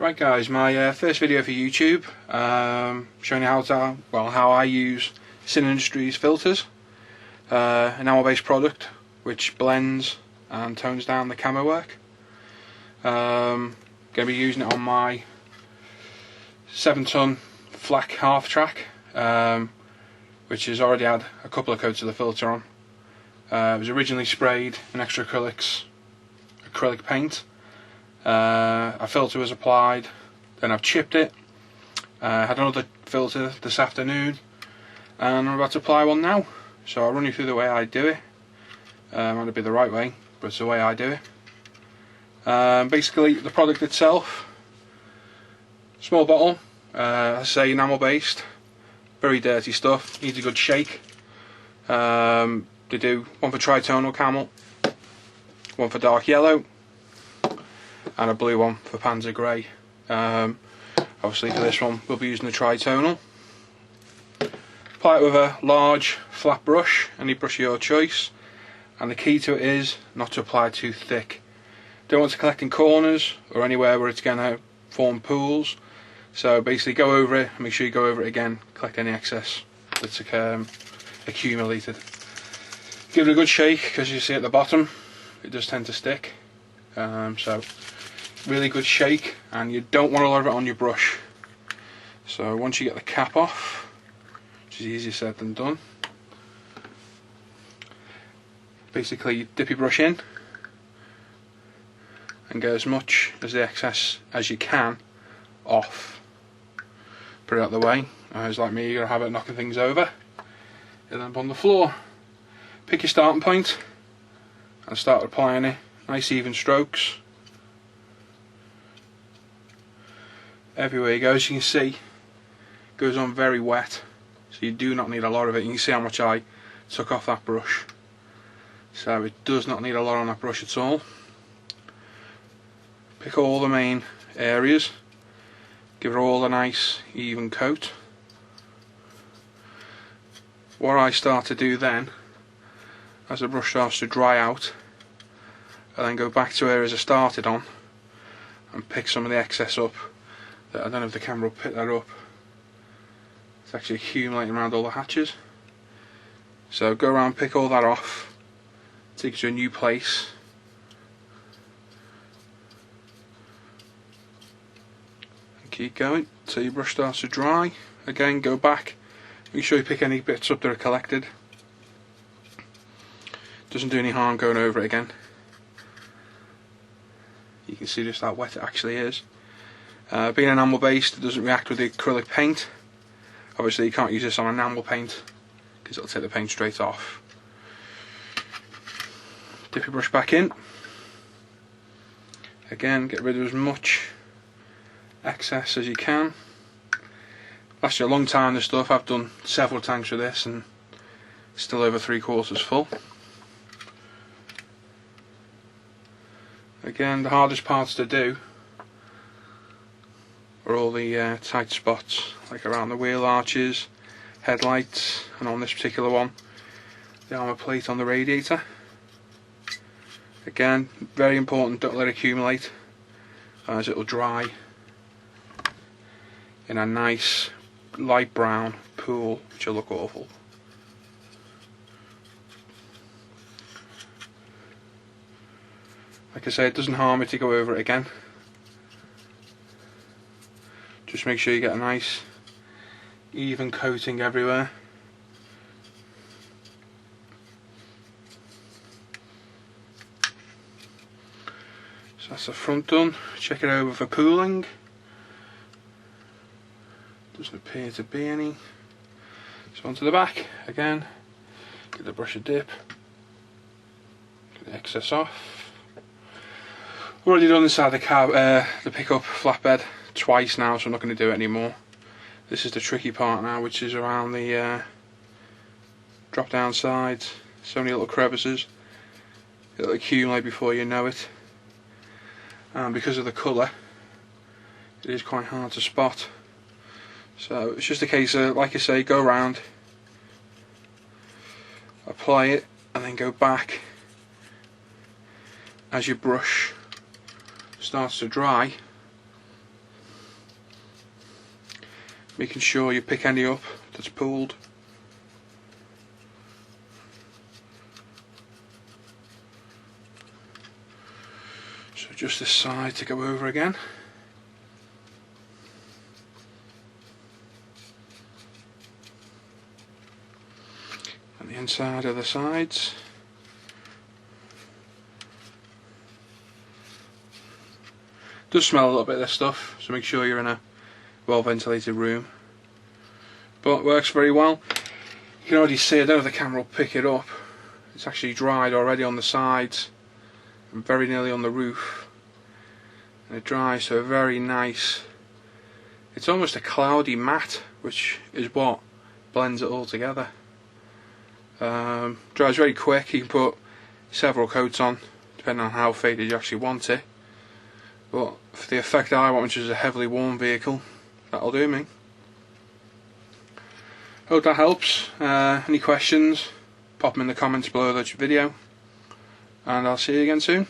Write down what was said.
Right guys, my first video for YouTube, showing you how I use Sin Industries filters, an enamel-based product which blends and tones down the camo work. Going to be using it on my 7-ton flak half-track, which has already had a couple of coats of the filter on. It was originally sprayed in extra acrylic paint. A filter was applied, then I've chipped it, had another filter this afternoon, and I'm about to apply one now. So I'll run you through the way I do it. Might not be the right way, but it's the way I do it. Basically, the product itself, small bottle, I say enamel based, very dirty stuff, needs a good shake. They do one for tritonal camel, one for dark yellow, and a blue one for panzer grey. Obviously for this one we'll be using the tritonal. Apply it with a large flat brush, any brush of your choice, and the key to it is not to apply too thick. Don't want to collect in corners or anywhere where it's going to form pools, so basically go over it, make sure you go over it again, collect any excess that's accumulated. Give it a good shake, because you see at the bottom it does tend to stick, so really good shake, and you don't want a lot of it on your brush. So once you get the cap off, which is easier said than done, basically you dip your brush in and get as much as the excess as you can off. Put it out of the way. It's like me, you're going to have it knocking things over. And then on the floor, pick your starting point and start applying it. Nice even strokes. Everywhere you go, as you can see, it goes on very wet, so you do not need a lot of it. You can see how much I took off that brush, so it does not need a lot on that brush at all. Pick all the main areas, give it all a nice even coat. What I start to do then, as the brush starts to dry out, I then go back to areas I started on and pick some of the excess up. I don't know if the camera will pick that up. It's actually accumulating around all the hatches. So go around, pick all that off, take it to a new place, and keep going till your brush starts to dry. Again, go back, make sure you pick any bits up that are collected. Doesn't do any harm going over it again. You can see just how wet it actually is. Being enamel based, it doesn't react with the acrylic paint. Obviously you can't use this on enamel paint because it'll take the paint straight off. Dip your brush back in. Again, get rid of as much excess as you can. Lasts you a long time, this stuff. I've done several tanks with this and it's still over 3/4 full. Again, the hardest parts to do are all the tight spots, like around the wheel arches, headlights, and on this particular one, the armour plate on the radiator. Again, very important, don't let it accumulate, as it will dry in a nice light brown pool, which will look awful. Like I say, it doesn't harm it to go over it again. Just make sure you get a nice even coating everywhere. So that's the front done. Check it over for pooling. Doesn't appear to be any. So onto the back again. Give the brush a dip. Get the excess off. Already done this side of the pickup flatbed twice now, so I'm not going to do it anymore. This is the tricky part now, which is around the drop down sides. So many little crevices. It'll accumulate before you know it, and because of the colour it is quite hard to spot. So it's just a case of, like I say, go around, apply it, and then go back as your brush starts to dry making sure you pick any up that's pulled. So just this side to go over again. And the inside of the sides. Does smell a little bit of this stuff, so make sure you're in a well ventilated room. But it works very well. You can already see, I don't know if the camera will pick it up, it's actually dried already on the sides and very nearly on the roof. And it dries to a very nice, it's almost a cloudy matte, which is what blends it all together. Dries very quick. You can put several coats on depending on how faded you actually want it. But for the effect I want, which is a heavily worn vehicle, that'll do me. Hope that helps. Any questions, pop them in the comments below the video, and I'll see you again soon.